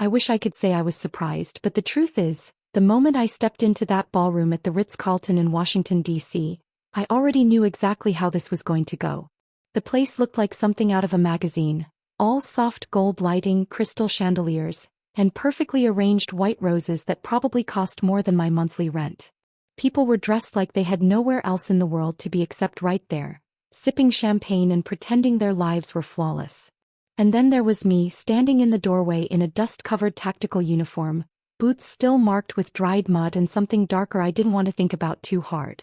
I wish I could say I was surprised, but the truth is, the moment I stepped into that ballroom at the Ritz-Carlton in Washington, D.C., I already knew exactly how this was going to go. The place looked like something out of a magazine, all soft gold lighting, crystal chandeliers, and perfectly arranged white roses that probably cost more than my monthly rent. People were dressed like they had nowhere else in the world to be except right there, sipping champagne and pretending their lives were flawless. And then there was me standing in the doorway in a dust-covered tactical uniform, boots still marked with dried mud and something darker I didn't want to think about too hard.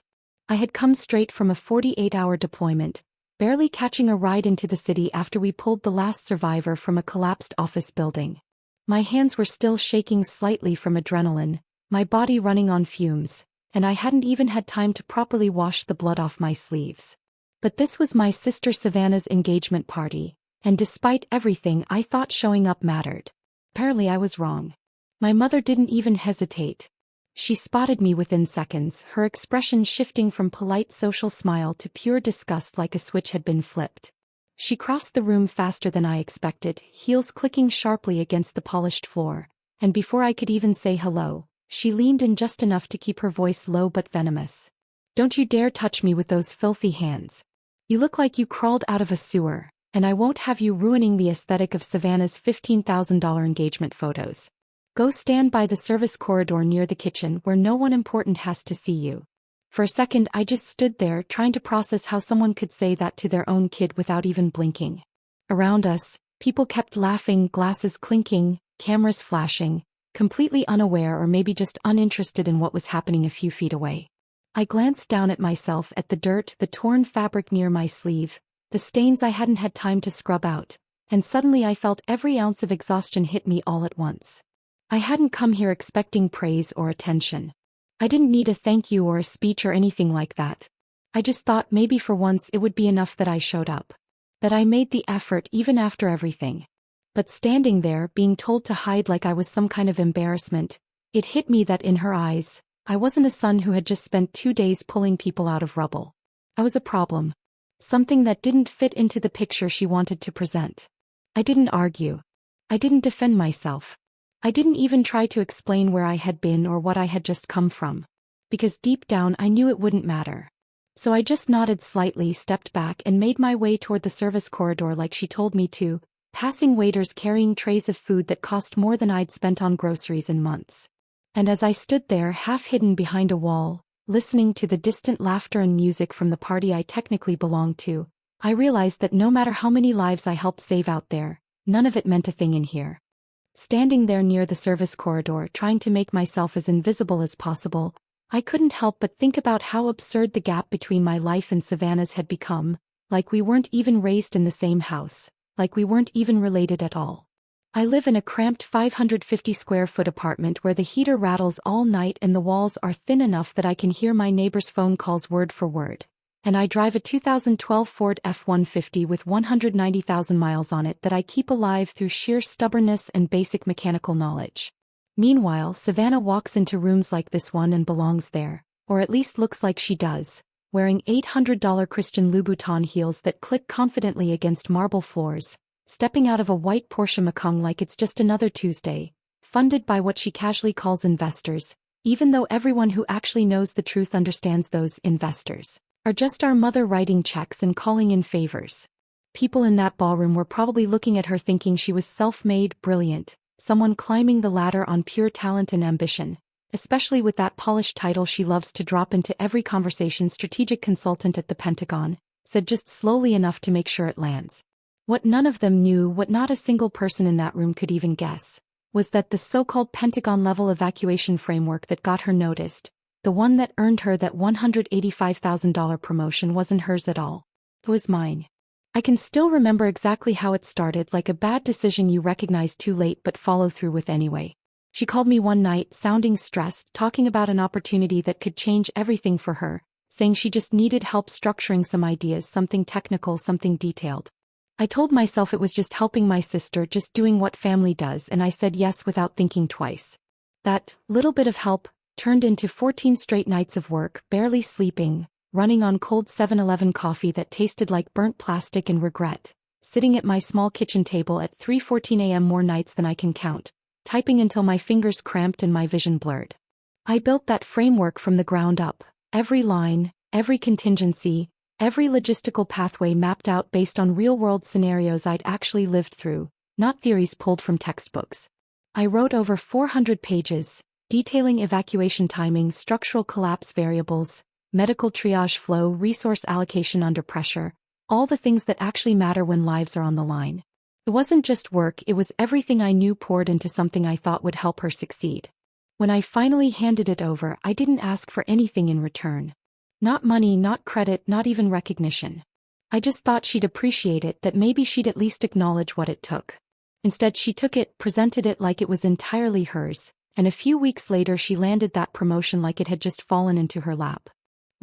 I had come straight from a 48-hour deployment, barely catching a ride into the city after we pulled the last survivor from a collapsed office building. My hands were still shaking slightly from adrenaline, my body running on fumes, and I hadn't even had time to properly wash the blood off my sleeves. But this was my sister Savannah's engagement party, and despite everything I thought showing up mattered. Apparently I was wrong. My mother didn't even hesitate. She spotted me within seconds, her expression shifting from polite social smile to pure disgust like a switch had been flipped. She crossed the room faster than I expected, heels clicking sharply against the polished floor, and before I could even say hello, she leaned in just enough to keep her voice low but venomous. "Don't you dare touch me with those filthy hands. You look like you crawled out of a sewer, and I won't have you ruining the aesthetic of Savannah's $15,000 engagement photos. Go stand by the service corridor near the kitchen where no one important has to see you." For a second I just stood there trying to process how someone could say that to their own kid without even blinking. Around us, people kept laughing, glasses clinking, cameras flashing, completely unaware or maybe just uninterested in what was happening a few feet away. I glanced down at myself, at the dirt, the torn fabric near my sleeve, the stains I hadn't had time to scrub out, and suddenly I felt every ounce of exhaustion hit me all at once. I hadn't come here expecting praise or attention. I didn't need a thank you or a speech or anything like that. I just thought maybe for once it would be enough that I showed up. That I made the effort even after everything. But standing there, being told to hide like I was some kind of embarrassment, it hit me that in her eyes, I wasn't a son who had just spent 2 days pulling people out of rubble. I was a problem. Something that didn't fit into the picture she wanted to present. I didn't argue. I didn't defend myself. I didn't even try to explain where I had been or what I had just come from. Because deep down I knew it wouldn't matter. So I just nodded slightly, stepped back and made my way toward the service corridor like she told me to, passing waiters carrying trays of food that cost more than I'd spent on groceries in months. And as I stood there half hidden behind a wall, listening to the distant laughter and music from the party I technically belonged to, I realized that no matter how many lives I helped save out there, none of it meant a thing in here. Standing there near the service corridor trying to make myself as invisible as possible, I couldn't help but think about how absurd the gap between my life and Savannah's had become, like we weren't even raised in the same house, like we weren't even related at all. I live in a cramped 550 square foot apartment where the heater rattles all night and the walls are thin enough that I can hear my neighbor's phone calls word for word. And I drive a 2012 Ford F-150 with 190,000 miles on it that I keep alive through sheer stubbornness and basic mechanical knowledge. Meanwhile, Savannah walks into rooms like this one and belongs there, or at least looks like she does, wearing $800 Christian Louboutin heels that click confidently against marble floors, stepping out of a white Porsche Macan like it's just another Tuesday, funded by what she casually calls investors, even though everyone who actually knows the truth understands those investors are just our mother writing checks and calling in favors. People in that ballroom were probably looking at her thinking she was self-made, brilliant, someone climbing the ladder on pure talent and ambition, especially with that polished title she loves to drop into every conversation, strategic consultant at the Pentagon, said just slowly enough to make sure it lands. What none of them knew, what not a single person in that room could even guess, was that the so-called Pentagon-level evacuation framework that got her noticed, the one that earned her that $185,000 promotion, wasn't hers at all. It was mine. I can still remember exactly how it started, like a bad decision you recognize too late but follow through with anyway. She called me one night, sounding stressed, talking about an opportunity that could change everything for her, saying she just needed help structuring some ideas, something technical, something detailed. I told myself it was just helping my sister, just doing what family does, and I said yes without thinking twice. That little bit of help turned into 14 straight nights of work, barely sleeping, running on cold 7-Eleven coffee that tasted like burnt plastic, and regret, sitting at my small kitchen table at 3:14 a.m. more nights than I can count, typing until my fingers cramped and my vision blurred. I built that framework from the ground up, every line, every contingency, every logistical pathway mapped out based on real-world scenarios I'd actually lived through, not theories pulled from textbooks. I wrote over 400 pages, detailing evacuation timing, structural collapse variables, medical triage flow, resource allocation under pressure, all the things that actually matter when lives are on the line. It wasn't just work, it was everything I knew poured into something I thought would help her succeed. When I finally handed it over, I didn't ask for anything in return. Not money, not credit, not even recognition. I just thought she'd appreciate it, that maybe she'd at least acknowledge what it took. Instead, she took it, presented it like it was entirely hers, and a few weeks later she landed that promotion like it had just fallen into her lap.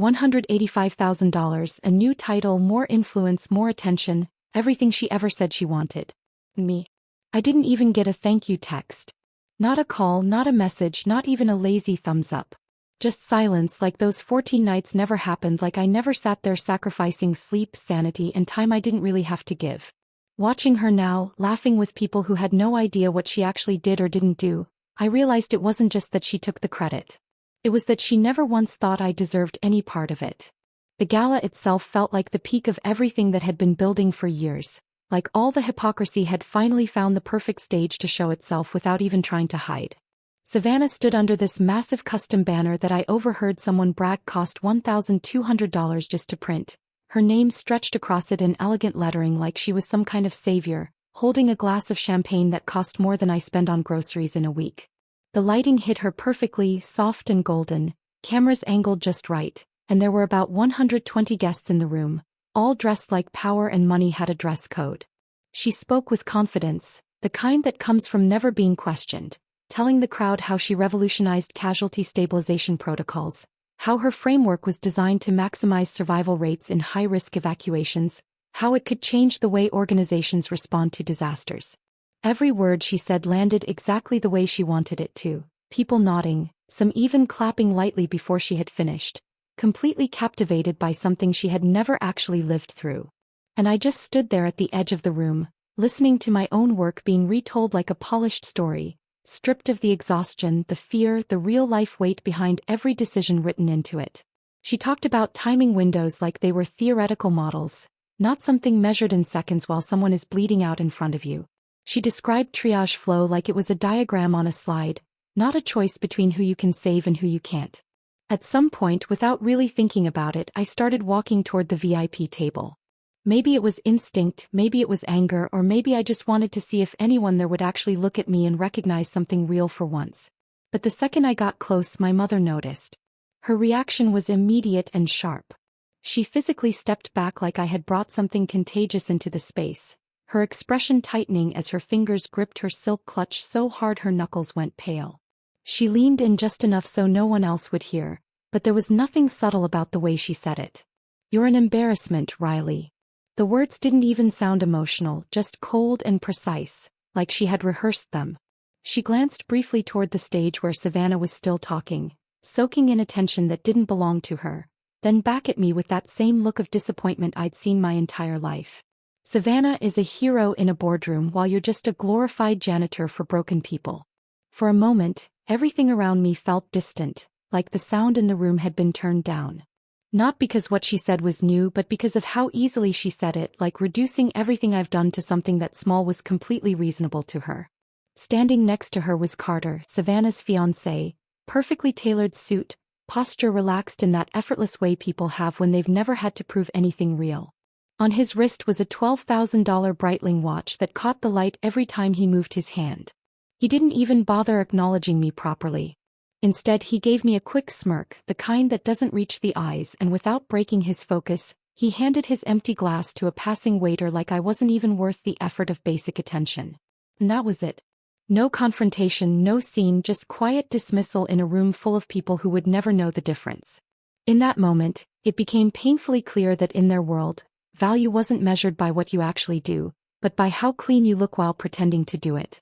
$185,000, a new title, more influence, more attention, everything she ever said she wanted. Me. I didn't even get a thank you text. Not a call, not a message, not even a lazy thumbs up. Just silence, like those 14 nights never happened, like I never sat there sacrificing sleep, sanity, and time I didn't really have to give. Watching her now, laughing with people who had no idea what she actually did or didn't do, I realized it wasn't just that she took the credit. It was that she never once thought I deserved any part of it. The gala itself felt like the peak of everything that had been building for years, like all the hypocrisy had finally found the perfect stage to show itself without even trying to hide. Savannah stood under this massive custom banner that I overheard someone brag cost $1,200 just to print, her name stretched across it in elegant lettering like she was some kind of savior, holding a glass of champagne that cost more than I spend on groceries in a week. The lighting hit her perfectly, soft and golden, cameras angled just right, and there were about 120 guests in the room, all dressed like power and money had a dress code. She spoke with confidence, the kind that comes from never being questioned, telling the crowd how she revolutionized casualty stabilization protocols, how her framework was designed to maximize survival rates in high-risk evacuations, how it could change the way organizations respond to disasters. Every word she said landed exactly the way she wanted it to, people nodding, some even clapping lightly before she had finished, completely captivated by something she had never actually lived through. And I just stood there at the edge of the room, listening to my own work being retold like a polished story, stripped of the exhaustion, the fear, the real-life weight behind every decision written into it. She talked about timing windows like they were theoretical models, not something measured in seconds while someone is bleeding out in front of you. She described triage flow like it was a diagram on a slide, not a choice between who you can save and who you can't. At some point, without really thinking about it, I started walking toward the VIP table. Maybe it was instinct, maybe it was anger, or maybe I just wanted to see if anyone there would actually look at me and recognize something real for once. But the second I got close, my mother noticed. Her reaction was immediate and sharp. She physically stepped back like I had brought something contagious into the space, her expression tightening as her fingers gripped her silk clutch so hard her knuckles went pale. She leaned in just enough so no one else would hear, but there was nothing subtle about the way she said it. "You're an embarrassment, Riley." The words didn't even sound emotional, just cold and precise, like she had rehearsed them. She glanced briefly toward the stage where Savannah was still talking, soaking in attention that didn't belong to her, then back at me with that same look of disappointment I'd seen my entire life. Savannah is a hero in a boardroom while you're just a glorified janitor for broken people. For a moment, everything around me felt distant, like the sound in the room had been turned down. Not because what she said was new, but because of how easily she said it, like reducing everything I've done to something that small was completely reasonable to her. Standing next to her was Carter, Savannah's fiancé, perfectly tailored suit, posture relaxed in that effortless way people have when they've never had to prove anything real. On his wrist was a $12,000 Breitling watch that caught the light every time he moved his hand. He didn't even bother acknowledging me properly. Instead, he gave me a quick smirk, the kind that doesn't reach the eyes, and without breaking his focus, he handed his empty glass to a passing waiter like I wasn't even worth the effort of basic attention. And that was it. No confrontation, no scene, just quiet dismissal in a room full of people who would never know the difference. In that moment, it became painfully clear that in their world, value wasn't measured by what you actually do, but by how clean you look while pretending to do it.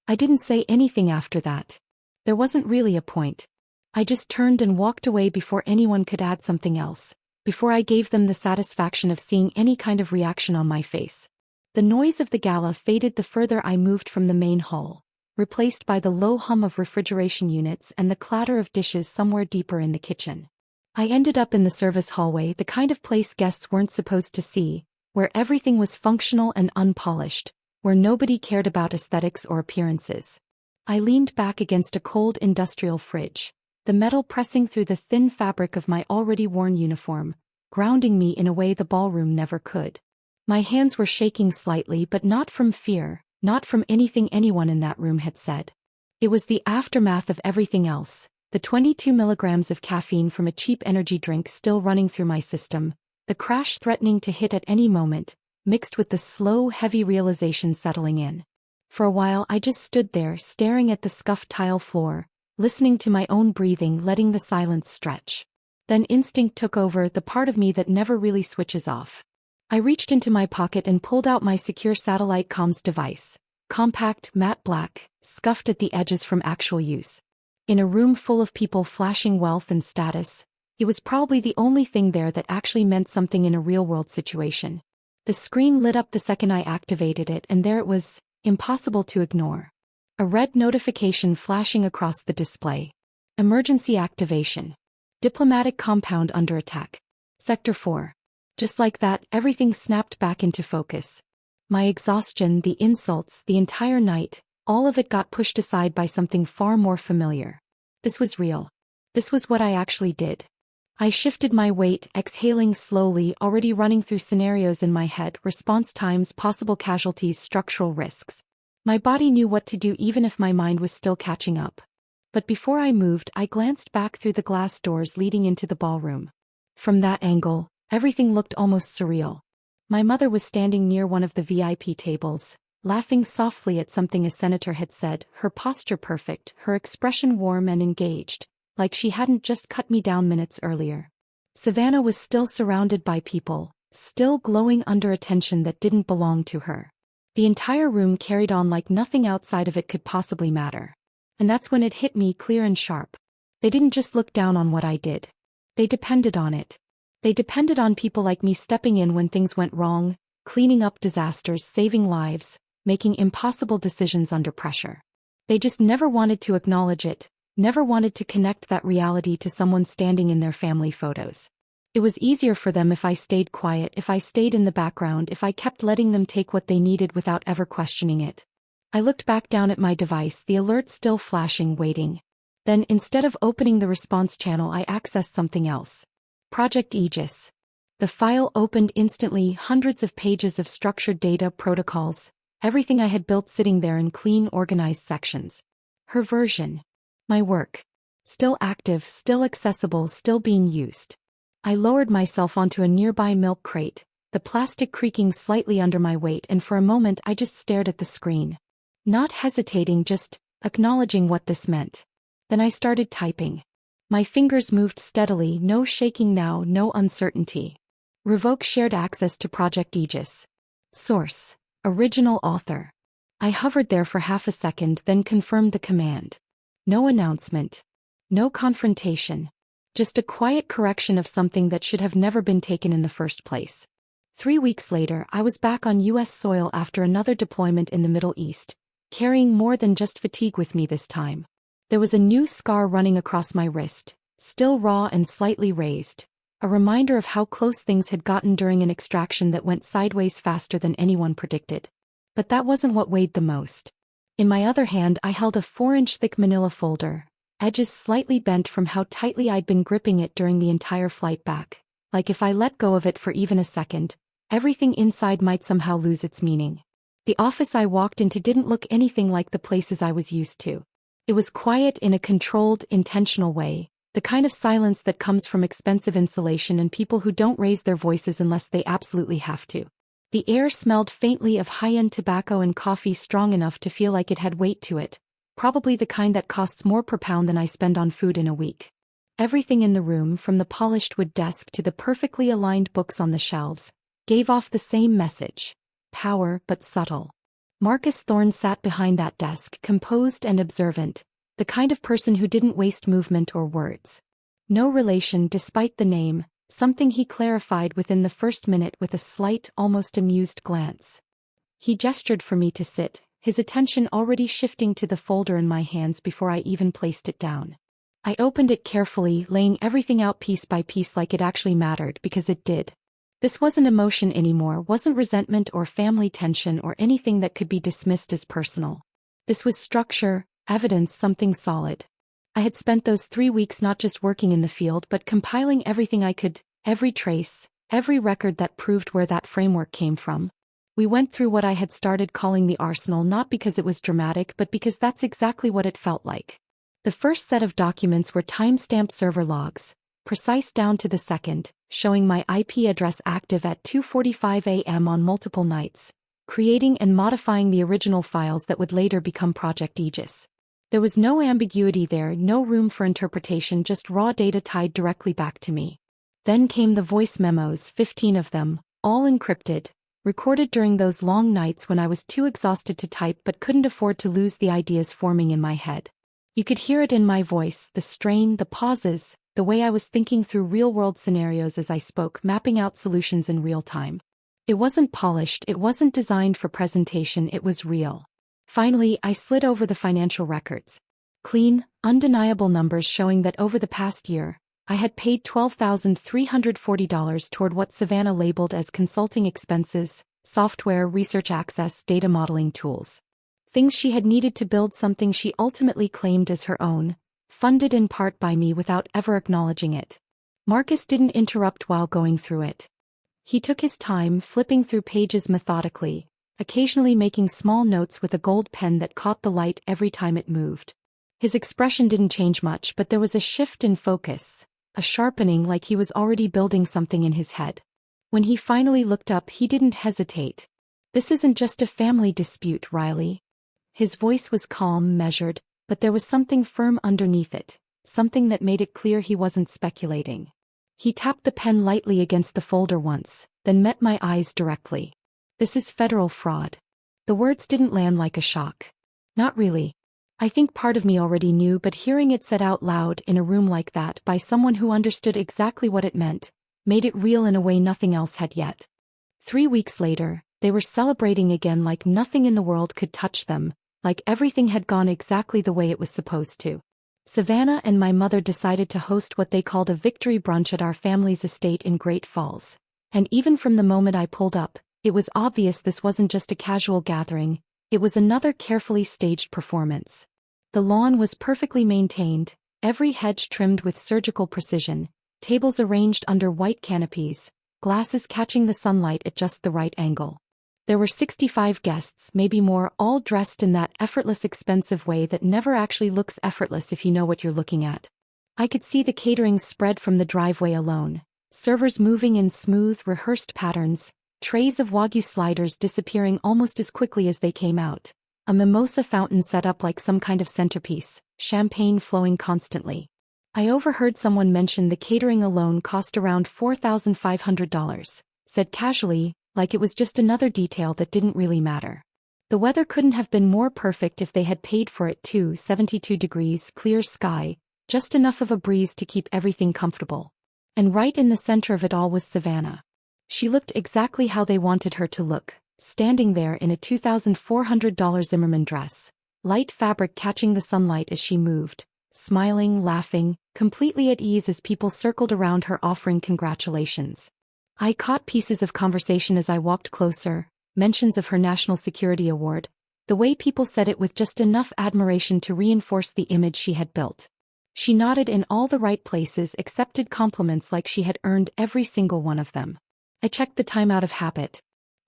I didn't say anything after that. There wasn't really a point. I just turned and walked away before anyone could add something else, before I gave them the satisfaction of seeing any kind of reaction on my face. The noise of the gala faded the further I moved from the main hall, replaced by the low hum of refrigeration units and the clatter of dishes somewhere deeper in the kitchen. I ended up in the service hallway, the kind of place guests weren't supposed to see, where everything was functional and unpolished, where nobody cared about aesthetics or appearances. I leaned back against a cold industrial fridge, the metal pressing through the thin fabric of my already worn uniform, grounding me in a way the ballroom never could. My hands were shaking slightly, but not from fear, not from anything anyone in that room had said. It was the aftermath of everything else, the 22 milligrams of caffeine from a cheap energy drink still running through my system, the crash threatening to hit at any moment, mixed with the slow, heavy realization settling in. For a while I just stood there, staring at the scuffed tile floor, listening to my own breathing, letting the silence stretch. Then instinct took over, the part of me that never really switches off. I reached into my pocket and pulled out my secure satellite comms device, compact, matte black, scuffed at the edges from actual use. In a room full of people flashing wealth and status, it was probably the only thing there that actually meant something in a real-world situation. The screen lit up the second I activated it, and there it was, impossible to ignore. A red notification flashing across the display. Emergency activation. Diplomatic compound under attack. Sector 4. Just like that, everything snapped back into focus. My exhaustion, the insults, the entire night, all of it got pushed aside by something far more familiar. This was real. This was what I actually did. I shifted my weight, exhaling slowly, already running through scenarios in my head, response times, possible casualties, structural risks. My body knew what to do even if my mind was still catching up. But before I moved, I glanced back through the glass doors leading into the ballroom. From that angle, everything looked almost surreal. My mother was standing near one of the VIP tables, laughing softly at something a senator had said, her posture perfect, her expression warm and engaged, like she hadn't just cut me down minutes earlier. Savannah was still surrounded by people, still glowing under attention that didn't belong to her. The entire room carried on like nothing outside of it could possibly matter. And that's when it hit me clear and sharp. They didn't just look down on what I did. They depended on it. They depended on people like me stepping in when things went wrong, cleaning up disasters, saving lives, making impossible decisions under pressure. They just never wanted to acknowledge it, never wanted to connect that reality to someone standing in their family photos. It was easier for them if I stayed quiet, if I stayed in the background, if I kept letting them take what they needed without ever questioning it. I looked back down at my device, the alert still flashing, waiting. Then, instead of opening the response channel, I accessed something else. Project Aegis. The file opened instantly, hundreds of pages of structured data, protocols, everything I had built sitting there in clean, organized sections. Her version. My work. Still active, still accessible, still being used. I lowered myself onto a nearby milk crate, the plastic creaking slightly under my weight, and for a moment I just stared at the screen. Not hesitating, just acknowledging what this meant. Then I started typing. My fingers moved steadily, no shaking now, no uncertainty. Revoke shared access to Project Aegis. Source. Original author. I hovered there for half a second, then confirmed the command. No announcement. No confrontation. Just a quiet correction of something that should have never been taken in the first place. 3 weeks later, I was back on U.S. soil after another deployment in the Middle East, carrying more than just fatigue with me this time. There was a new scar running across my wrist, still raw and slightly raised, a reminder of how close things had gotten during an extraction that went sideways faster than anyone predicted. But that wasn't what weighed the most. In my other hand, I held a 4-inch thick manila folder, edges slightly bent from how tightly I'd been gripping it during the entire flight back. Like if I let go of it for even a second, everything inside might somehow lose its meaning. The office I walked into didn't look anything like the places I was used to. It was quiet in a controlled, intentional way, the kind of silence that comes from expensive insulation and people who don't raise their voices unless they absolutely have to. The air smelled faintly of high-end tobacco and coffee, strong enough to feel like it had weight to it, probably the kind that costs more per pound than I spend on food in a week. Everything in the room, from the polished wood desk to the perfectly aligned books on the shelves, gave off the same message. Power, but subtle. Marcus Thorne sat behind that desk, composed and observant, the kind of person who didn't waste movement or words. No relation despite the name, something he clarified within the first minute with a slight, almost amused glance. He gestured for me to sit, his attention already shifting to the folder in my hands before I even placed it down. I opened it carefully, laying everything out piece by piece like it actually mattered, because it did. This wasn't emotion anymore, wasn't resentment or family tension or anything that could be dismissed as personal. This was structure, evidence, something solid. I had spent those 3 weeks not just working in the field but compiling everything I could, every trace, every record that proved where that framework came from. We went through what I had started calling the arsenal, not because it was dramatic but because that's exactly what it felt like. The first set of documents were timestamped server logs, precise down to the second, showing my IP address active at 2:45 a.m. on multiple nights, creating and modifying the original files that would later become Project Aegis. There was no ambiguity there, no room for interpretation, just raw data tied directly back to me. Then came the voice memos, 15 of them, all encrypted, recorded during those long nights when I was too exhausted to type but couldn't afford to lose the ideas forming in my head. You could hear it in my voice, the strain, the pauses, the way I was thinking through real-world scenarios as I spoke, mapping out solutions in real time. It wasn't polished, it wasn't designed for presentation, it was real. Finally, I slid over the financial records. Clean, undeniable numbers showing that over the past year, I had paid $12,340 toward what Savannah labeled as consulting expenses, software, research access, data modeling tools. Things she had needed to build something she ultimately claimed as her own, funded in part by me without ever acknowledging it. Marcus didn't interrupt while going through it. He took his time, flipping through pages methodically, occasionally making small notes with a gold pen that caught the light every time it moved. His expression didn't change much, but there was a shift in focus, a sharpening, like he was already building something in his head. When he finally looked up, he didn't hesitate. "This isn't just a family dispute, Riley." His voice was calm, measured, but there was something firm underneath it, something that made it clear he wasn't speculating. He tapped the pen lightly against the folder once, then met my eyes directly. "This is federal fraud." The words didn't land like a shock. Not really. I think part of me already knew, but hearing it said out loud in a room like that by someone who understood exactly what it meant, made it real in a way nothing else had yet. 3 weeks later, they were celebrating again like nothing in the world could touch them, like everything had gone exactly the way it was supposed to. Savannah and my mother decided to host what they called a victory brunch at our family's estate in Great Falls. And even from the moment I pulled up, it was obvious this wasn't just a casual gathering, it was another carefully staged performance. The lawn was perfectly maintained, every hedge trimmed with surgical precision, tables arranged under white canopies, glasses catching the sunlight at just the right angle. There were 65 guests, maybe more, all dressed in that effortless, expensive way that never actually looks effortless if you know what you're looking at. I could see the catering spread from the driveway alone, servers moving in smooth, rehearsed patterns, trays of Wagyu sliders disappearing almost as quickly as they came out, a mimosa fountain set up like some kind of centerpiece, champagne flowing constantly. I overheard someone mention the catering alone cost around $4,500, said casually, like it was just another detail that didn't really matter. The weather couldn't have been more perfect if they had paid for it too, 72 degrees, clear sky, just enough of a breeze to keep everything comfortable. And right in the center of it all was Savannah. She looked exactly how they wanted her to look, standing there in a $2,400 Zimmermann dress, light fabric catching the sunlight as she moved, smiling, laughing, completely at ease as people circled around her offering congratulations. I caught pieces of conversation as I walked closer, mentions of her National Security Award, the way people said it with just enough admiration to reinforce the image she had built. She nodded in all the right places, accepted compliments like she had earned every single one of them. I checked the time out of habit.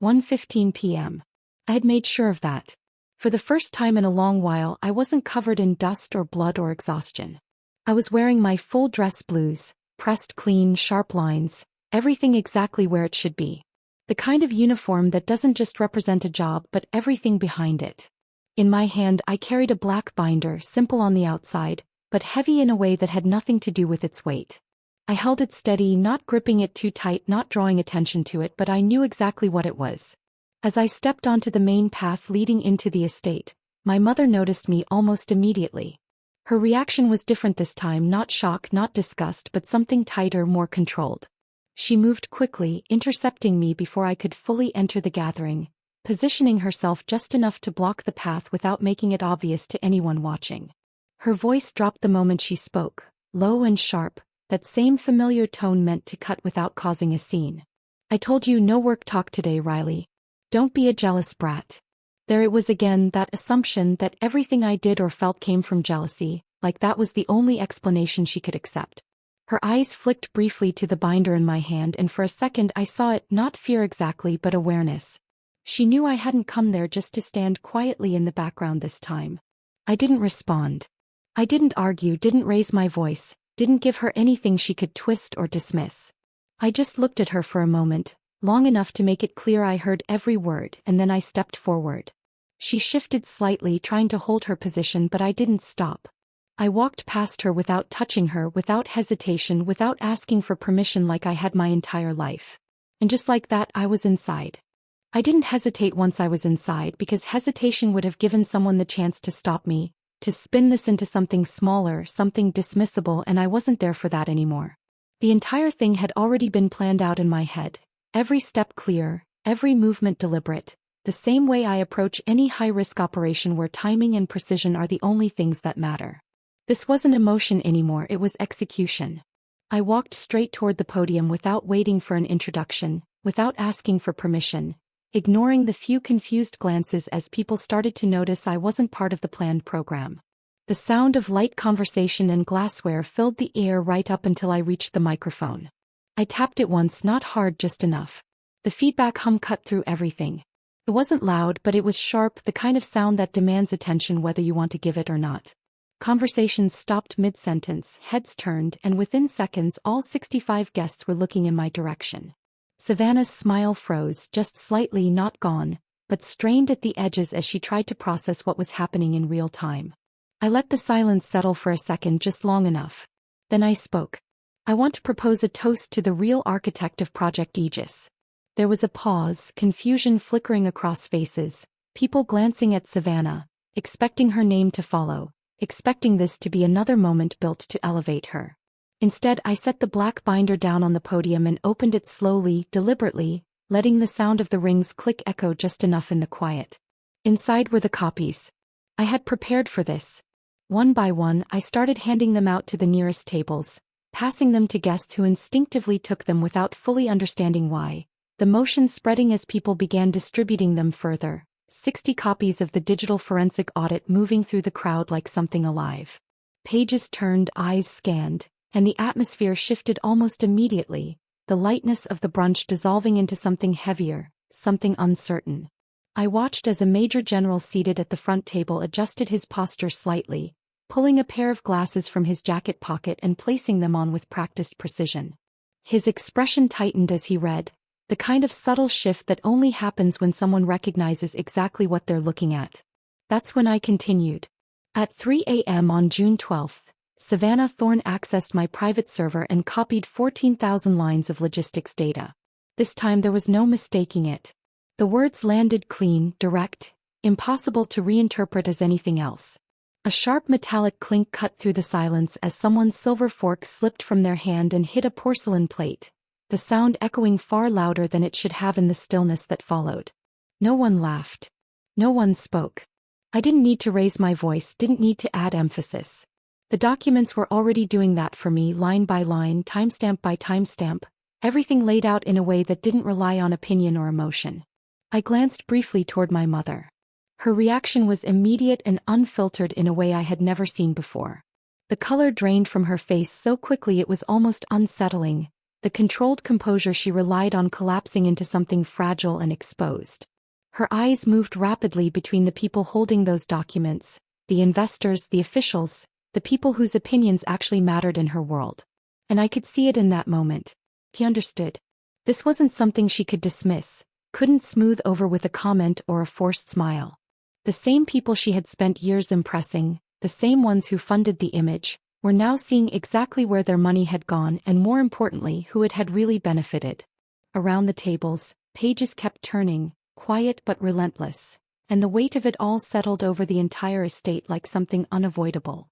1:15 p.m. I had made sure of that. For the first time in a long while, I wasn't covered in dust or blood or exhaustion. I was wearing my full dress blues, pressed clean, sharp lines, everything exactly where it should be. The kind of uniform that doesn't just represent a job but everything behind it. In my hand I carried a black binder, simple on the outside, but heavy in a way that had nothing to do with its weight. I held it steady, not gripping it too tight, not drawing attention to it, but I knew exactly what it was. As I stepped onto the main path leading into the estate, my mother noticed me almost immediately. Her reaction was different this time, not shock, not disgust, but something tighter, more controlled. She moved quickly, intercepting me before I could fully enter the gathering, positioning herself just enough to block the path without making it obvious to anyone watching. Her voice dropped the moment she spoke, low and sharp, that same familiar tone meant to cut without causing a scene. "I told you no work talk today, Riley. Don't be a jealous brat." There it was again, that assumption that everything I did or felt came from jealousy, like that was the only explanation she could accept. Her eyes flicked briefly to the binder in my hand, and for a second I saw it, not fear exactly but awareness. She knew I hadn't come there just to stand quietly in the background this time. I didn't respond. I didn't argue, didn't raise my voice, didn't give her anything she could twist or dismiss. I just looked at her for a moment, long enough to make it clear I heard every word, and then I stepped forward. She shifted slightly, trying to hold her position, but I didn't stop. I walked past her without touching her, without hesitation, without asking for permission like I had my entire life. And just like that, I was inside. I didn't hesitate once I was inside, because hesitation would have given someone the chance to stop me, to spin this into something smaller, something dismissible, and I wasn't there for that anymore. The entire thing had already been planned out in my head, every step clear, every movement deliberate, the same way I approach any high-risk operation where timing and precision are the only things that matter. This wasn't emotion anymore, it was execution. I walked straight toward the podium without waiting for an introduction, without asking for permission, ignoring the few confused glances as people started to notice I wasn't part of the planned program. The sound of light conversation and glassware filled the air right up until I reached the microphone. I tapped it once, not hard, just enough. The feedback hum cut through everything. It wasn't loud, but it was sharp, the kind of sound that demands attention whether you want to give it or not. Conversations stopped mid-sentence, heads turned, and within seconds all 65 guests were looking in my direction. Savannah's smile froze, just slightly, not gone, but strained at the edges as she tried to process what was happening in real time. I let the silence settle for a second, just long enough. Then I spoke. "I want to propose a toast to the real architect of Project Aegis." There was a pause, confusion flickering across faces, people glancing at Savannah, expecting her name to follow, expecting this to be another moment built to elevate her. Instead, I set the black binder down on the podium and opened it slowly, deliberately, letting the sound of the rings click echo just enough in the quiet. Inside were the copies. I had prepared for this. One by one, I started handing them out to the nearest tables, passing them to guests who instinctively took them without fully understanding why. The motion spreading as people began distributing them further, 60 copies of the digital forensic audit moving through the crowd like something alive. Pages turned, eyes scanned, and the atmosphere shifted almost immediately, the lightness of the brunch dissolving into something heavier, something uncertain. I watched as a major general seated at the front table adjusted his posture slightly, pulling a pair of glasses from his jacket pocket and placing them on with practiced precision. His expression tightened as he read, the kind of subtle shift that only happens when someone recognizes exactly what they're looking at. That's when I continued. At 3 a.m. on June 12th, Savannah Thorne accessed my private server and copied 14,000 lines of logistics data. This time there was no mistaking it. The words landed clean, direct, impossible to reinterpret as anything else. A sharp metallic clink cut through the silence as someone's silver fork slipped from their hand and hit a porcelain plate, the sound echoing far louder than it should have in the stillness that followed. No one laughed. No one spoke. I didn't need to raise my voice, didn't need to add emphasis. The documents were already doing that for me, line by line, timestamp by timestamp, everything laid out in a way that didn't rely on opinion or emotion. I glanced briefly toward my mother. Her reaction was immediate and unfiltered in a way I had never seen before. The color drained from her face so quickly it was almost unsettling, the controlled composure she relied on collapsing into something fragile and exposed. Her eyes moved rapidly between the people holding those documents, the investors, the officials, the people whose opinions actually mattered in her world. And I could see it in that moment. He understood. This wasn't something she could dismiss, couldn't smooth over with a comment or a forced smile. The same people she had spent years impressing, the same ones who funded the image, were now seeing exactly where their money had gone and, more importantly, who it had really benefited. Around the tables, pages kept turning, quiet but relentless, and the weight of it all settled over the entire estate like something unavoidable.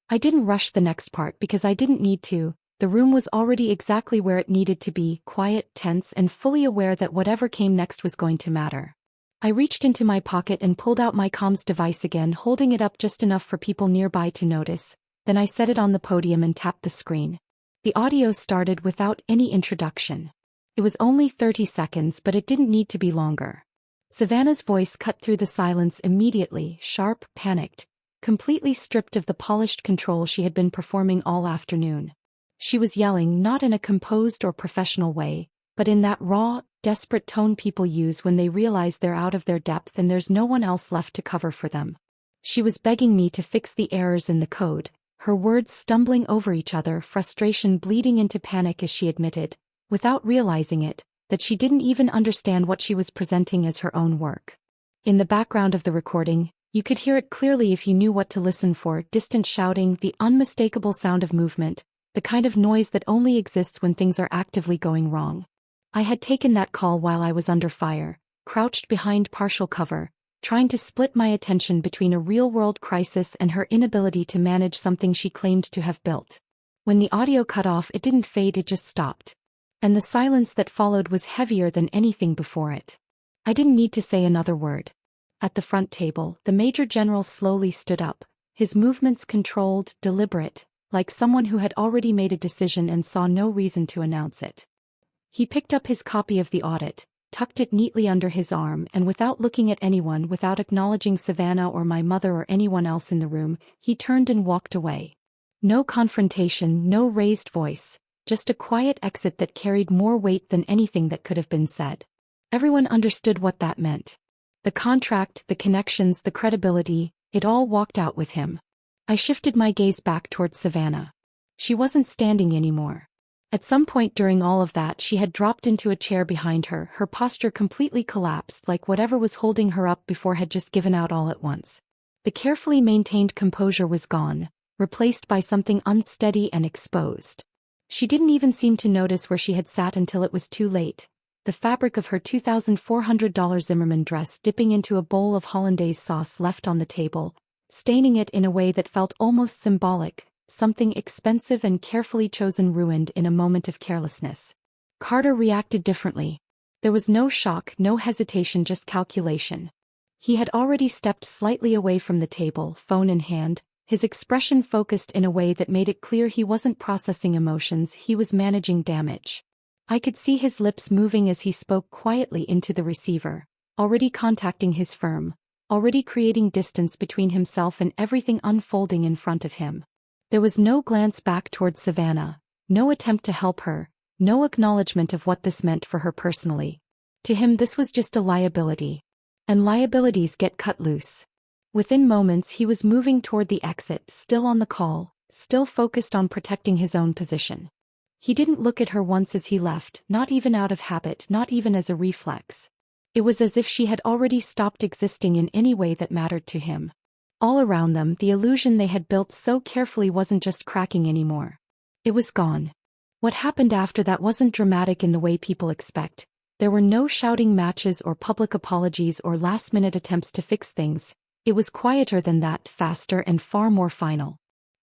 I didn't rush the next part because I didn't need to. The room was already exactly where it needed to be, quiet, tense, and fully aware that whatever came next was going to matter. I reached into my pocket and pulled out my comms device again, holding it up just enough for people nearby to notice. Then I set it on the podium and tapped the screen. The audio started without any introduction. It was only 30 seconds, but it didn't need to be longer. Savannah's voice cut through the silence immediately, sharp, panicked, completely stripped of the polished control she had been performing all afternoon. She was yelling not in a composed or professional way, but in that raw, desperate tone people use when they realize they're out of their depth and there's no one else left to cover for them. She was begging me to fix the errors in the code, her words stumbling over each other, frustration bleeding into panic as she admitted, without realizing it, that she didn't even understand what she was presenting as her own work. In the background of the recording, you could hear it clearly if you knew what to listen for: distant shouting, the unmistakable sound of movement, the kind of noise that only exists when things are actively going wrong. I had taken that call while I was under fire, crouched behind partial cover, trying to split my attention between a real-world crisis and her inability to manage something she claimed to have built. When the audio cut off, it didn't fade, it just stopped. And the silence that followed was heavier than anything before it. I didn't need to say another word. At the front table, the Major General slowly stood up, his movements controlled, deliberate, like someone who had already made a decision and saw no reason to announce it. He picked up his copy of the audit, tucked it neatly under his arm, and without looking at anyone, without acknowledging Savannah or my mother or anyone else in the room, he turned and walked away. No confrontation, no raised voice, just a quiet exit that carried more weight than anything that could have been said. Everyone understood what that meant. The contract, the connections, the credibility, it all walked out with him. I shifted my gaze back towards Savannah. She wasn't standing anymore. At some point during all of that, she had dropped into a chair behind her, her posture completely collapsed, like whatever was holding her up before had just given out all at once. The carefully maintained composure was gone, replaced by something unsteady and exposed. She didn't even seem to notice where she had sat until it was too late, the fabric of her $2,400 Zimmermann dress dipping into a bowl of hollandaise sauce left on the table, staining it in a way that felt almost symbolic. Something expensive and carefully chosen ruined in a moment of carelessness. Carter reacted differently. There was no shock, no hesitation, just calculation. He had already stepped slightly away from the table, phone in hand, his expression focused in a way that made it clear he wasn't processing emotions, he was managing damage. I could see his lips moving as he spoke quietly into the receiver, already contacting his firm, already creating distance between himself and everything unfolding in front of him. There was no glance back towards Savannah, no attempt to help her, no acknowledgement of what this meant for her personally. To him this was just a liability. And liabilities get cut loose. Within moments he was moving toward the exit, still on the call, still focused on protecting his own position. He didn't look at her once as he left, not even out of habit, not even as a reflex. It was as if she had already stopped existing in any way that mattered to him. All around them, the illusion they had built so carefully wasn't just cracking anymore. It was gone. What happened after that wasn't dramatic in the way people expect. There were no shouting matches or public apologies or last-minute attempts to fix things. It was quieter than that, faster and far more final.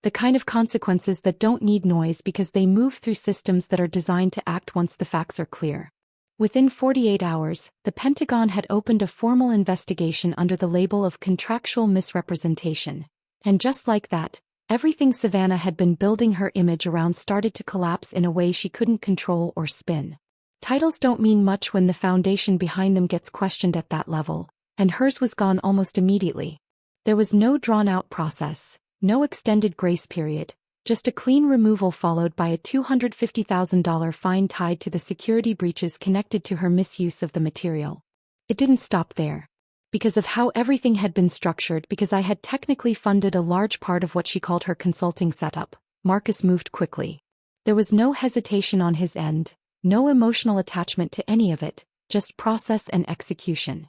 The kind of consequences that don't need noise because they move through systems that are designed to act once the facts are clear. Within 48 hours, the Pentagon had opened a formal investigation under the label of contractual misrepresentation. And just like that, everything Savannah had been building her image around started to collapse in a way she couldn't control or spin. Titles don't mean much when the foundation behind them gets questioned at that level, and hers was gone almost immediately. There was no drawn-out process, no extended grace period. Just a clean removal followed by a $250,000 fine tied to the security breaches connected to her misuse of the material. It didn't stop there. Because of how everything had been structured, because I had technically funded a large part of what she called her consulting setup, Marcus moved quickly. There was no hesitation on his end, no emotional attachment to any of it, just process and execution.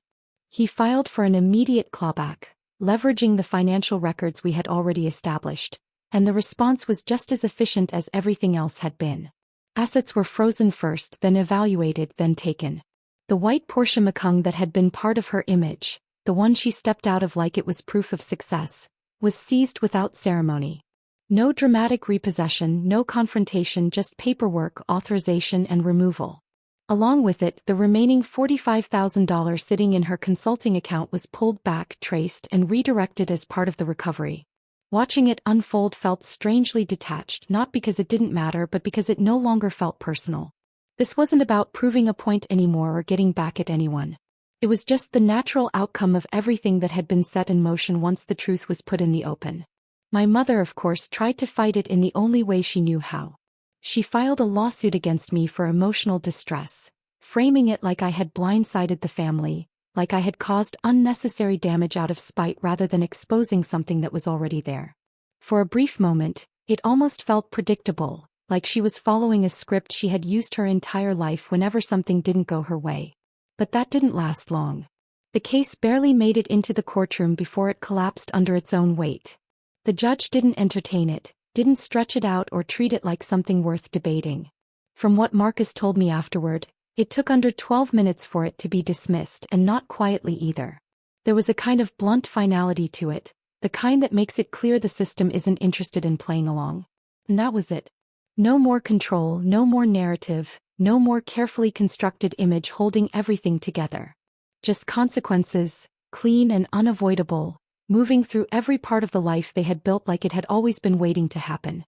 He filed for an immediate clawback, leveraging the financial records we had already established. And the response was just as efficient as everything else had been. Assets were frozen first, then evaluated, then taken. The white Porsche Macan that had been part of her image, the one she stepped out of like it was proof of success, was seized without ceremony. No dramatic repossession, no confrontation, just paperwork, authorization and removal. Along with it, the remaining $45,000 sitting in her consulting account was pulled back, traced, and redirected as part of the recovery. Watching it unfold felt strangely detached, not because it didn't matter but because it no longer felt personal. This wasn't about proving a point anymore or getting back at anyone. It was just the natural outcome of everything that had been set in motion once the truth was put in the open. My mother, of course, tried to fight it in the only way she knew how. She filed a lawsuit against me for emotional distress, framing it like I had blindsided the family, like I had caused unnecessary damage out of spite rather than exposing something that was already there. For a brief moment, it almost felt predictable, like she was following a script she had used her entire life whenever something didn't go her way. But that didn't last long. The case barely made it into the courtroom before it collapsed under its own weight. The judge didn't entertain it, didn't stretch it out or treat it like something worth debating. From what Marcus told me afterward, it took under 12 minutes for it to be dismissed, and not quietly either. There was a kind of blunt finality to it, the kind that makes it clear the system isn't interested in playing along. And that was it. No more control, no more narrative, no more carefully constructed image holding everything together. Just consequences, clean and unavoidable, moving through every part of the life they had built like it had always been waiting to happen.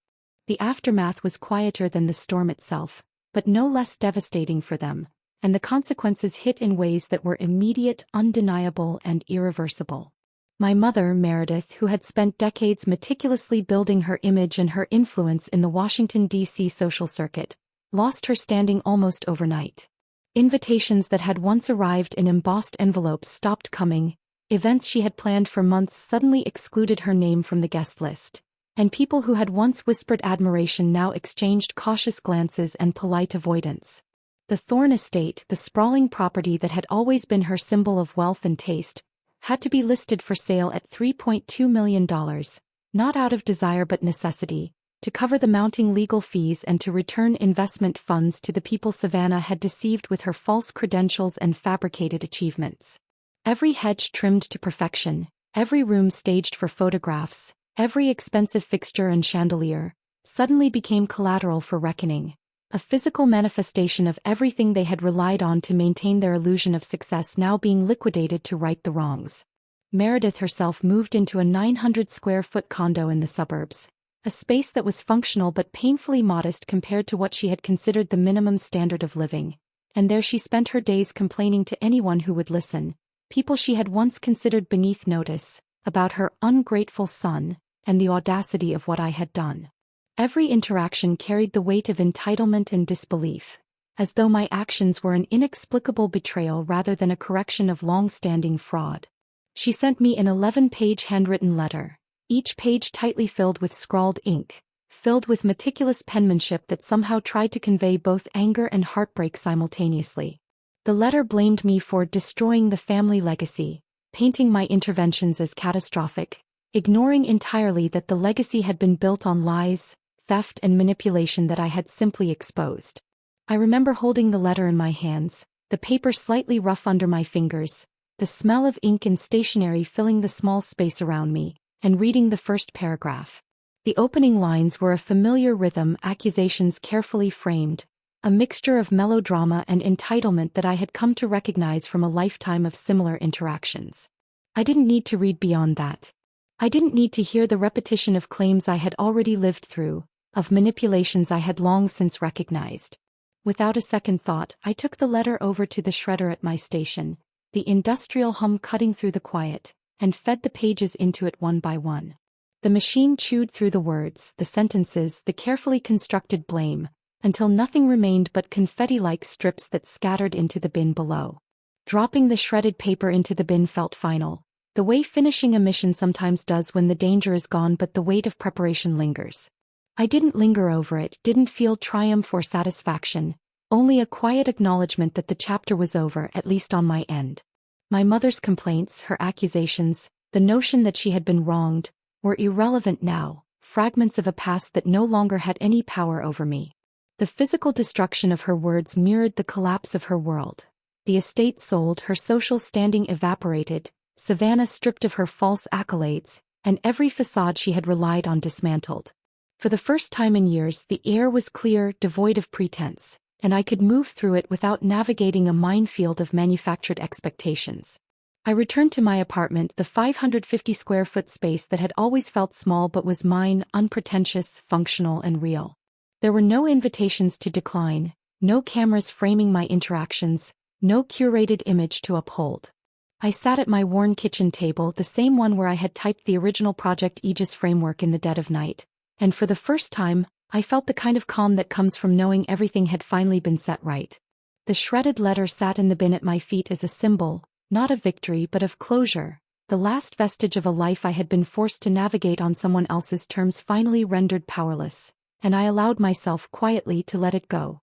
The aftermath was quieter than the storm itself, but no less devastating for them, and the consequences hit in ways that were immediate, undeniable, and irreversible. My mother, Meredith, who had spent decades meticulously building her image and her influence in the Washington, D.C. social circuit, lost her standing almost overnight. Invitations that had once arrived in embossed envelopes stopped coming, events she had planned for months suddenly excluded her name from the guest list, and people who had once whispered admiration now exchanged cautious glances and polite avoidance. The Thorne estate, the sprawling property that had always been her symbol of wealth and taste, had to be listed for sale at $3.2 million, not out of desire but necessity, to cover the mounting legal fees and to return investment funds to the people Savannah had deceived with her false credentials and fabricated achievements. Every hedge trimmed to perfection, every room staged for photographs, every expensive fixture and chandelier, suddenly became collateral for reckoning, a physical manifestation of everything they had relied on to maintain their illusion of success now being liquidated to right the wrongs. Meredith herself moved into a 900-square-foot condo in the suburbs, a space that was functional but painfully modest compared to what she had considered the minimum standard of living, and there she spent her days complaining to anyone who would listen, people she had once considered beneath notice, about her ungrateful son, and the audacity of what I had done. Every interaction carried the weight of entitlement and disbelief, as though my actions were an inexplicable betrayal rather than a correction of long-standing fraud. She sent me an 11-page handwritten letter, each page tightly filled with scrawled ink, filled with meticulous penmanship that somehow tried to convey both anger and heartbreak simultaneously. The letter blamed me for destroying the family legacy, painting my interventions as catastrophic, ignoring entirely that the legacy had been built on lies, theft, and manipulation that I had simply exposed. I remember holding the letter in my hands, the paper slightly rough under my fingers, the smell of ink and stationery filling the small space around me, and reading the first paragraph. The opening lines were a familiar rhythm, accusations carefully framed, a mixture of melodrama and entitlement that I had come to recognize from a lifetime of similar interactions. I didn't need to read beyond that. I didn't need to hear the repetition of claims I had already lived through, of manipulations I had long since recognized. Without a second thought, I took the letter over to the shredder at my station, the industrial hum cutting through the quiet, and fed the pages into it one by one. The machine chewed through the words, the sentences, the carefully constructed blame, until nothing remained but confetti-like strips that scattered into the bin below. Dropping the shredded paper into the bin felt final, the way finishing a mission sometimes does when the danger is gone but the weight of preparation lingers. I didn't linger over it, didn't feel triumph or satisfaction, only a quiet acknowledgement that the chapter was over, at least on my end. My mother's complaints, her accusations, the notion that she had been wronged, were irrelevant now, fragments of a past that no longer had any power over me. The physical destruction of her words mirrored the collapse of her world. The estate sold, her social standing evaporated, Savannah stripped of her false accolades, and every facade she had relied on dismantled. For the first time in years, the air was clear, devoid of pretense, and I could move through it without navigating a minefield of manufactured expectations. I returned to my apartment, the 550 square foot space that had always felt small but was mine, unpretentious, functional, and real. There were no invitations to decline, no cameras framing my interactions, no curated image to uphold. I sat at my worn kitchen table, the same one where I had typed the original Project Aegis framework in the dead of night, and for the first time, I felt the kind of calm that comes from knowing everything had finally been set right. The shredded letter sat in the bin at my feet as a symbol, not of victory but of closure, the last vestige of a life I had been forced to navigate on someone else's terms finally rendered powerless, and I allowed myself quietly to let it go.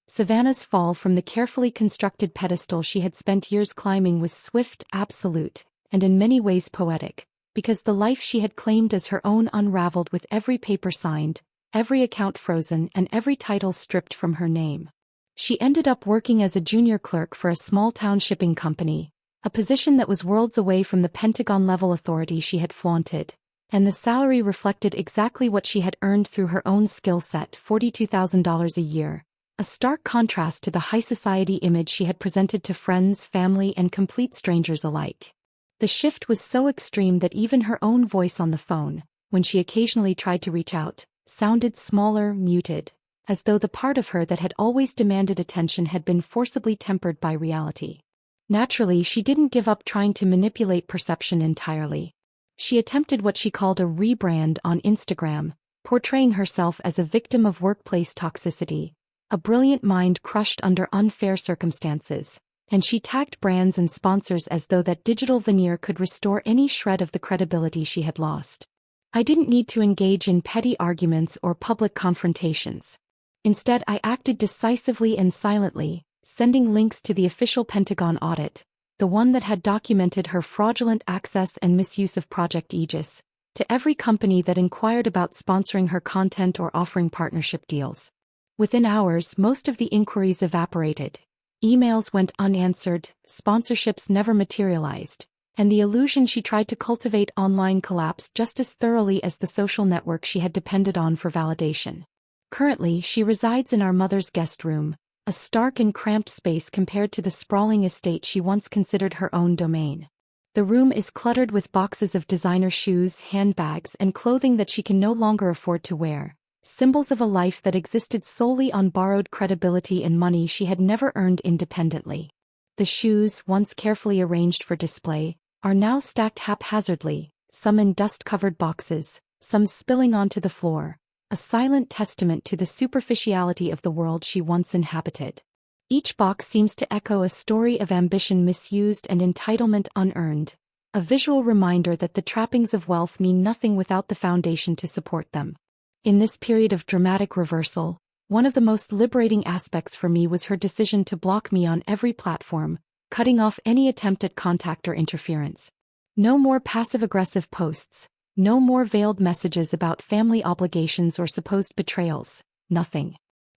Savannah's fall from the carefully constructed pedestal she had spent years climbing was swift, absolute, and in many ways poetic, because the life she had claimed as her own unraveled with every paper signed, every account frozen, and every title stripped from her name. She ended up working as a junior clerk for a small-town shipping company, a position that was worlds away from the Pentagon-level authority she had flaunted, and the salary reflected exactly what she had earned through her own skill set, $42,000 a year, a stark contrast to the high-society image she had presented to friends, family, and complete strangers alike. The shift was so extreme that even her own voice on the phone, when she occasionally tried to reach out, sounded smaller, muted, as though the part of her that had always demanded attention had been forcibly tempered by reality. Naturally, she didn't give up trying to manipulate perception entirely. She attempted what she called a rebrand on Instagram, portraying herself as a victim of workplace toxicity, a brilliant mind crushed under unfair circumstances, and she tagged brands and sponsors as though that digital veneer could restore any shred of the credibility she had lost. I didn't need to engage in petty arguments or public confrontations. Instead, I acted decisively and silently, sending links to the official Pentagon audit, the one that had documented her fraudulent access and misuse of Project Aegis, to every company that inquired about sponsoring her content or offering partnership deals. Within hours, most of the inquiries evaporated. Emails went unanswered, sponsorships never materialized, and the illusion she tried to cultivate online collapsed just as thoroughly as the social network she had depended on for validation. Currently, she resides in our mother's guest room, a stark and cramped space compared to the sprawling estate she once considered her own domain. The room is cluttered with boxes of designer shoes, handbags, and clothing that she can no longer afford to wear, symbols of a life that existed solely on borrowed credibility and money she had never earned independently. The shoes, once carefully arranged for display, are now stacked haphazardly, some in dust-covered boxes, some spilling onto the floor, a silent testament to the superficiality of the world she once inhabited. Each box seems to echo a story of ambition misused and entitlement unearned, a visual reminder that the trappings of wealth mean nothing without the foundation to support them. In this period of dramatic reversal, one of the most liberating aspects for me was her decision to block me on every platform, cutting off any attempt at contact or interference. No more passive-aggressive posts, no more veiled messages about family obligations or supposed betrayals, nothing.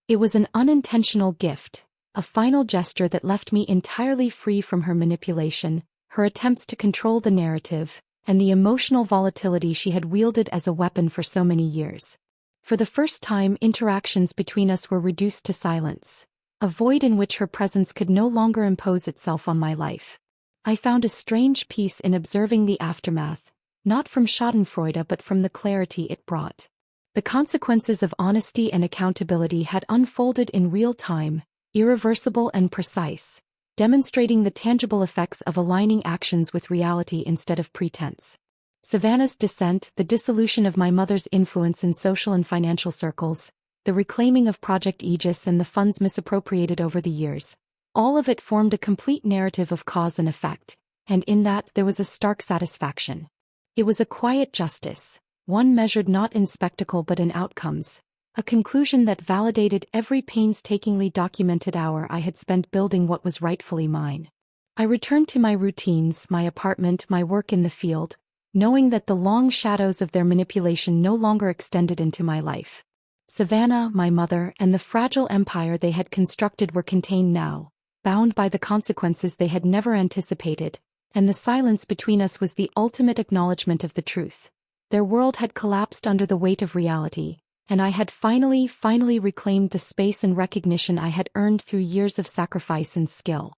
It was an unintentional gift, a final gesture that left me entirely free from her manipulation, her attempts to control the narrative, and the emotional volatility she had wielded as a weapon for so many years. For the first time, interactions between us were reduced to silence, a void in which her presence could no longer impose itself on my life. I found a strange peace in observing the aftermath, not from schadenfreude but from the clarity it brought. The consequences of honesty and accountability had unfolded in real time, irreversible and precise, demonstrating the tangible effects of aligning actions with reality instead of pretense. Savannah's descent, the dissolution of my mother's influence in social and financial circles, the reclaiming of Project Aegis and the funds misappropriated over the years, all of it formed a complete narrative of cause and effect, and in that there was a stark satisfaction. It was a quiet justice, one measured not in spectacle but in outcomes, a conclusion that validated every painstakingly documented hour I had spent building what was rightfully mine. I returned to my routines, my apartment, my work in the field, knowing that the long shadows of their manipulation no longer extended into my life. Savannah, my mother, and the fragile empire they had constructed were contained now, bound by the consequences they had never anticipated, and the silence between us was the ultimate acknowledgement of the truth. Their world had collapsed under the weight of reality, and I had finally reclaimed the space and recognition I had earned through years of sacrifice and skill.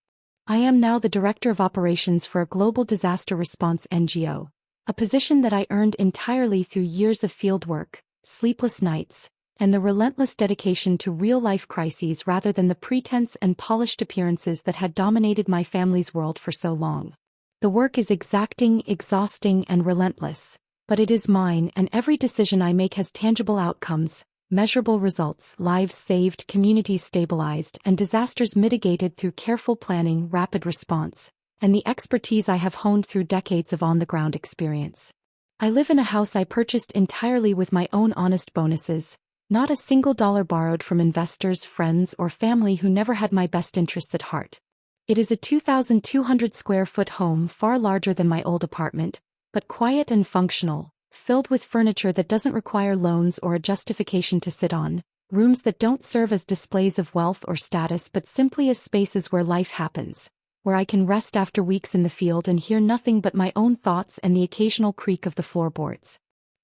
I am now the Director of Operations for a global disaster response NGO, a position that I earned entirely through years of fieldwork, sleepless nights, and the relentless dedication to real-life crises rather than the pretense and polished appearances that had dominated my family's world for so long. The work is exacting, exhausting, and relentless, but it is mine, and every decision I make has tangible outcomes, measurable results, lives saved, communities stabilized, and disasters mitigated through careful planning, rapid response, and the expertise I have honed through decades of on-the-ground experience. I live in a house I purchased entirely with my own honest bonuses, not a single dollar borrowed from investors, friends, or family who never had my best interests at heart. It is a 2,200 square foot home, far larger than my old apartment, but quiet and functional, filled with furniture that doesn't require loans or a justification to sit on, rooms that don't serve as displays of wealth or status but simply as spaces where life happens, where I can rest after weeks in the field and hear nothing but my own thoughts and the occasional creak of the floorboards.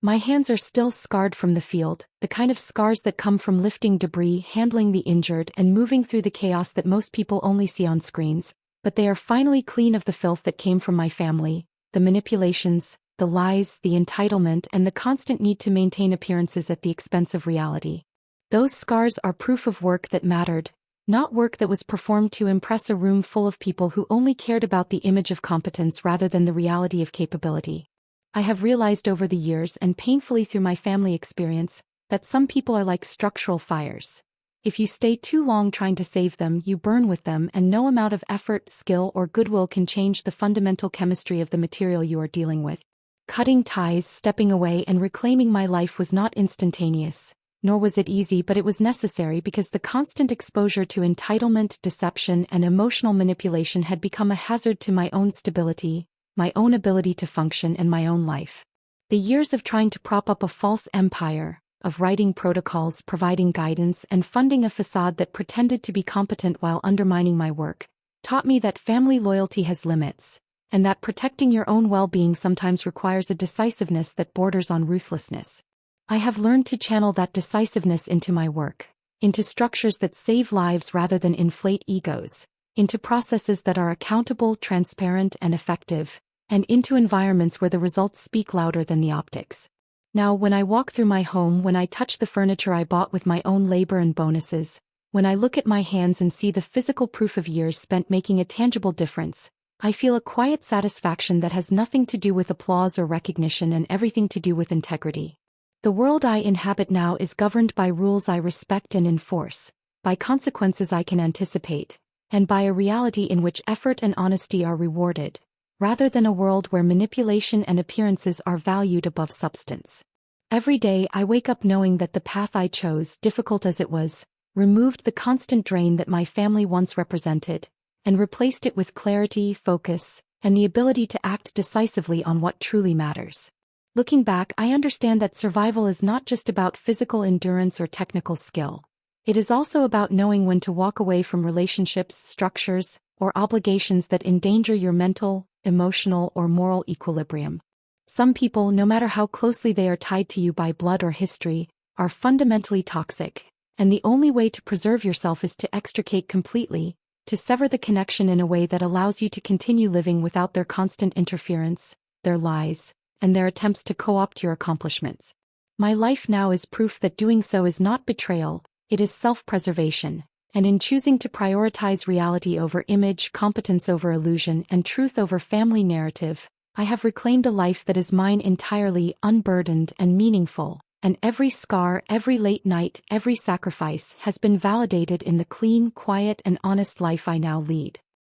My hands are still scarred from the field, the kind of scars that come from lifting debris, handling the injured, and moving through the chaos that most people only see on screens, but they are finally clean of the filth that came from my family, the manipulations, the lies, the entitlement, and the constant need to maintain appearances at the expense of reality. Those scars are proof of work that mattered, not work that was performed to impress a room full of people who only cared about the image of competence rather than the reality of capability. I have realized over the years and painfully through my family experience that some people are like structural fires. If you stay too long trying to save them, you burn with them, and no amount of effort, skill, or goodwill can change the fundamental chemistry of the material you are dealing with. Cutting ties, stepping away, and reclaiming my life was not instantaneous, nor was it easy, but it was necessary because the constant exposure to entitlement, deception, and emotional manipulation had become a hazard to my own stability, my own ability to function, and my own life. The years of trying to prop up a false empire, of writing protocols, providing guidance, and funding a facade that pretended to be competent while undermining my work, taught me that family loyalty has limits, and that protecting your own well-being sometimes requires a decisiveness that borders on ruthlessness. I have learned to channel that decisiveness into my work, into structures that save lives rather than inflate egos, into processes that are accountable, transparent, and effective, and into environments where the results speak louder than the optics. Now, when I walk through my home, when I touch the furniture I bought with my own labor and bonuses, when I look at my hands and see the physical proof of years spent making a tangible difference, I feel a quiet satisfaction that has nothing to do with applause or recognition and everything to do with integrity. The world I inhabit now is governed by rules I respect and enforce, by consequences I can anticipate, and by a reality in which effort and honesty are rewarded, rather than a world where manipulation and appearances are valued above substance. Every day I wake up knowing that the path I chose, difficult as it was, removed the constant drain that my family once represented, and replaced it with clarity, focus, and the ability to act decisively on what truly matters. Looking back, I understand that survival is not just about physical endurance or technical skill. It is also about knowing when to walk away from relationships, structures, or obligations that endanger your mental, emotional, or moral equilibrium. Some people, no matter how closely they are tied to you by blood or history, are fundamentally toxic, and the only way to preserve yourself is to extricate completely, to sever the connection in a way that allows you to continue living without their constant interference, their lies, and their attempts to co-opt your accomplishments. My life now is proof that doing so is not betrayal, it is self-preservation, and in choosing to prioritize reality over image, competence over illusion, and truth over family narrative, I have reclaimed a life that is mine entirely, unburdened and meaningful, and every scar, every late night, every sacrifice has been validated in the clean, quiet, and honest life I now lead.